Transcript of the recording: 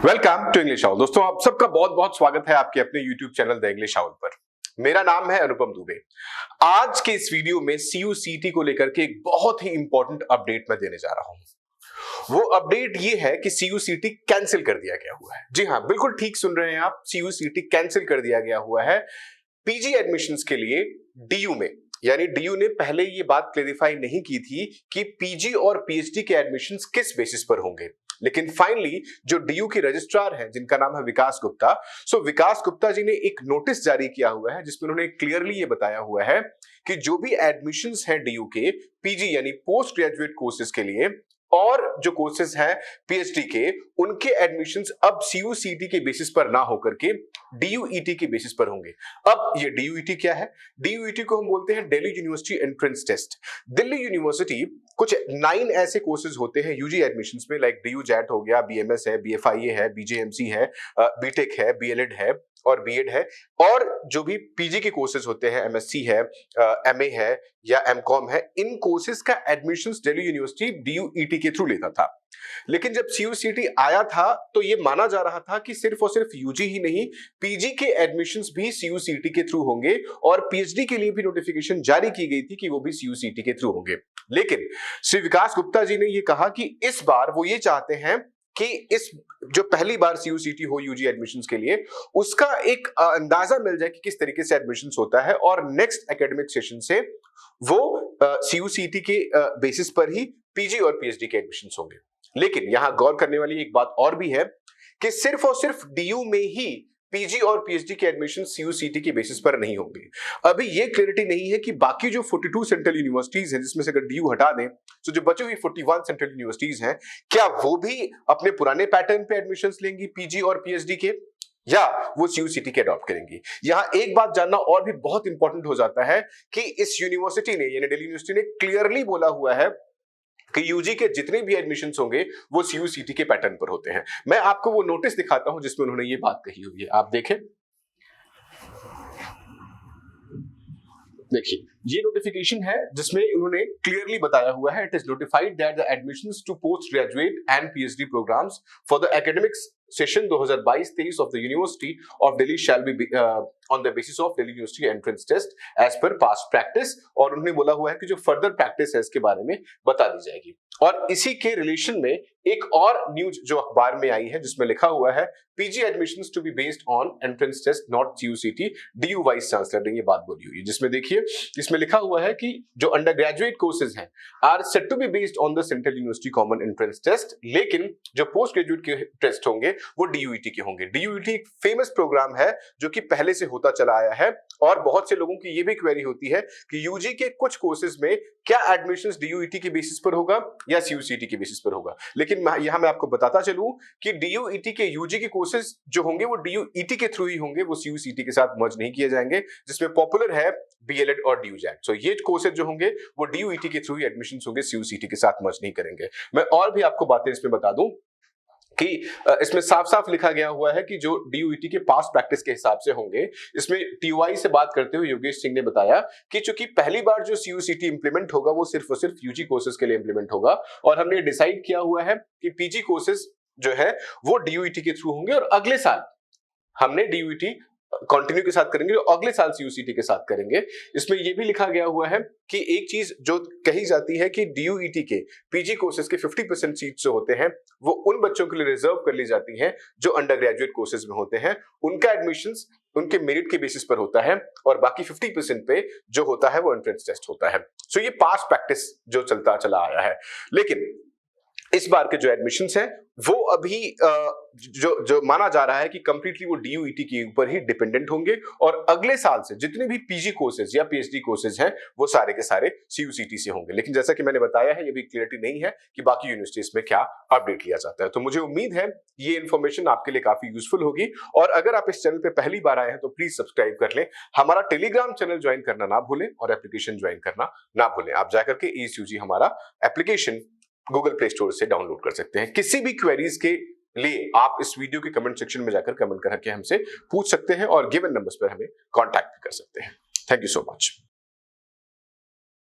Welcome to English हाउल। दोस्तों, आप सबका बहुत बहुत स्वागत है आपके अपने यूट्यूब चैनल द इंग्लिश हाउल पर। मेरा नाम है अनुपम दुबे। आज के इस वीडियो में सीयूसीटी को लेकर के एक बहुत ही इंपॉर्टेंट अपडेट मैं देने जा रहा हूं। वो अपडेट ये है कि सीयूसीटी कैंसिल कर दिया गया हुआ है। जी हां, बिल्कुल ठीक सुन रहे हैं आप, सीयूसीटी कैंसिल कर दिया गया हुआ है पीजी एडमिशंस के लिए डीयू में। यानी डीयू ने पहले ये बात क्लेरिफाई नहीं की थी कि पीजी और पीएचडी के एडमिशंस किस बेसिस पर होंगे, लेकिन फाइनली जो डीयू के रजिस्ट्रार हैं जिनका नाम है विकास गुप्ता, विकास गुप्ता जी ने एक नोटिस जारी किया हुआ है जिसमें उन्होंने क्लियरली ये बताया हुआ है कि जो भी एडमिशंस हैं डीयू के पीजी यानी पोस्ट ग्रेजुएट कोर्सेज के लिए और जो कोर्सेज हैं पीएचडी के, उनके एडमिशंस अब सीयूसीटी के बेसिस पर ना होकर के डीयूईटी के बेसिस पर होंगे। अब ये डीयूईटी क्या है? डीयूईटी को हम बोलते हैं Delhi university entrance test. Delhi university कुछ 9 ऐसे कोर्सेज होते हैं यूजी एडमिशंस में, लाइक डीयू जैट हो गया, बीएमएस है, बीएफआईए है, बीजेएमसी है, बीटेक है, बीएलएड है और बीएड है। और जो भी पीजी के कोर्सेज होते हैं, एमएससी है, एमए है या एमकॉम है, इन कोर्सेज का एडमिशंस दिल्ली यूनिवर्सिटी डीयूईटी के थ्रू लेता था। लेकिन जब सीयूसीटी आया था तो ये माना जा रहा था कि सिर्फ और सिर्फ यूजी ही नहीं, पीजी के एडमिशंस भी सीयूसीटी के थ्रू होंगे और पीएचडी के लिए भी नोटिफिकेशन जारी की गई थी कि वो भी सीयूसीटी के थ्रू होंगे। लेकिन श्री विकास गुप्ता जी ने ये कहा कि इस बार वो ये चाहते हैं कि इस जो पहली बार सीयूसीटी हो यूजी एडमिशंस के लिए, उसका एक अंदाजा मिल जाए कि किस तरीके से एडमिशंस होता है और नेक्स्ट एकेडमिक सेशन से वो सीयूसीटी के बेसिस पर ही पीजी और पीएचडी के एडमिशंस होंगे। लेकिन यहां गौर करने वाली एक बात और भी है कि सिर्फ और सिर्फ डीयू में ही पीजी और पीएचडी के एडमिशन सीयूसीटी के बेसिस पर नहीं होंगे। अभी ये क्लैरिटी नहीं है कि बाकी जो 42 सेंट्रल यूनिवर्सिटीज हैं, जिसमें से अगर डीयू हटा दें तो जो बची हुई 41 सेंट्रल यूनिवर्सिटीज हैं, क्या वो भी अपने पुराने पैटर्न पे एडमिशंस लेंगी पीजी और पीएचडी के, या वो सीयूसीटी के अडॉप्ट करेंगी? यहां एक बात जानना और भी बहुत इंपॉर्टेंट हो जाता है कि इस यूनिवर्सिटी ने, यानी दिल्ली यूनिवर्सिटी ने क्लियरली बोला हुआ है कि यूजी के जितने भी एडमिशंस होंगे वो सीयूसीटी के पैटर्न पर होते हैं। मैं आपको वो नोटिस दिखाता हूं जिसमें उन्होंने ये बात कही हुई है, आप देखें। देखिए, ये नोटिफिकेशन है जिसमें उन्होंने क्लियरली बताया हुआ है, it is notified that the admissions to post graduate and PhD programmes for the academics session 2022-23 of the university of Delhi shall be on the basis of Delhi university entrance test as per past practice. और उन्होंने बोला हुआ है कि जो further practice है इसके बारे में बता दी जाएगी। और इसी के रिलेशन में एक और न्यूज जो अखबार में आई है जिसमें लिखा हुआ है PG admissions to be based on entrance test not CUCET, DU vice chancellor ने ये बात बोली हुई है, जिसमें देखिए इसमें लिखा हुआ है कि जो अंडर ग्रेजुएट कोर्सेज हैं are set to be based on the central university common entrance test, लेकिन जो पोस्ट ग्रेजुएट के टेस्ट होंगे वो डीयूईटी के होंगे। डीयूईटी एक फेमस प्रोग्राम है जो कि पहले से होता चला आया है और बहुत से लोगों की ये भी क्वेरी होती है कि यूजी के कुछ कोर्सेज में क्या एडमिशंस डीयूईटी के बेसिस पर होगा या सीयूसीटी के बेसिस पर होगा। लेकिन यहां मैं आपको बताता चलूं कि डीयूईटी के यूजी के कोर्सेज जो होंगे वो डीयूईटी के थ्रू ही होंगे, वो सीयूसीटी के साथ मर्ज नहीं किए जाएंगे, जिसमें पॉपुलर है बीएलएड और डीयू जैट। ये कोर्सेज जो होंगे वो डीयूईटी के थ्रू ही एडमिशंस होंगे, सीयूसीटी के साथ मर्ज नहीं करेंगे। मैं और भी आपको बातें इसमें बता दूं कि इसमें साफ साफ लिखा गया हुआ है कि जो डीयूईटी के पास प्रैक्टिस के हिसाब से होंगे, इसमें टीयूआई से बात करते हुए योगेश सिंह ने बताया कि चूंकि पहली बार जो सीयूसीटी इंप्लीमेंट होगा वो सिर्फ और सिर्फ यूजी कोर्सेज के लिए इंप्लीमेंट होगा और हमने डिसाइड किया हुआ है कि पीजी कोर्सेज जो है वो डीयूईटी के थ्रू होंगे और अगले साल हमने डीयूईटी कंटिन्यू के साथ करेंगे और अगले साल सीयूसीटी के साथ करेंगे। इसमें यह भी लिखा गया हुआ है कि एक चीज जो कही जाती है कि डीयूईटी के पीजी कोर्सेज के 50% सीट्स जो होते हैं वो उन बच्चों के लिए रिजर्व कर ली जाती हैं जो अंडर ग्रेजुएट कोर्सेज में होते हैं, उनका एडमिशंस उनके मेरिट के बेसिस पर होता है और बाकी 50% पे जो होता है वो एंट्रेंस टेस्ट होता है। ये पास्ट प्रैक्टिस जो चलता चला आया है। लेकिन इस बार के जो एडमिशंस हैं वो अभी जो माना जा रहा है कि कंप्लीटली वो डीयूईटी के ऊपर ही डिपेंडेंट होंगे और अगले साल से जितने भी पीजी कोर्सेज या पीएचडी कोर्सेज हैं वो सारे के सारे सीयूसीटी से होंगे। लेकिन जैसा कि मैंने बताया है, ये भी क्लियरिटी नहीं है कि बाकी यूनिवर्सिटीज में क्या अपडेट लिया जाता है। तो मुझे उम्मीद है ये इन्फॉर्मेशन आपके लिए काफी यूजफुल होगी और अगर आप इस चैनल पे पहली बार आए हैं तो प्लीज सब्सक्राइब कर लें, हमारा टेलीग्राम चैनल ज्वाइन करना ना भूलें और एप्लीकेशन ज्वाइन करना ना भूलें। आप जाकर के ESUG हमारा एप्लीकेशन गूगल प्ले स्टोर से डाउनलोड कर सकते हैं। किसी भी क्वेरीज के लिए आप इस वीडियो के कमेंट सेक्शन में जाकर कमेंट करके हमसे पूछ सकते हैं और गिवन नंबर्स पर हमें कांटेक्ट कर सकते हैं। Thank you so much.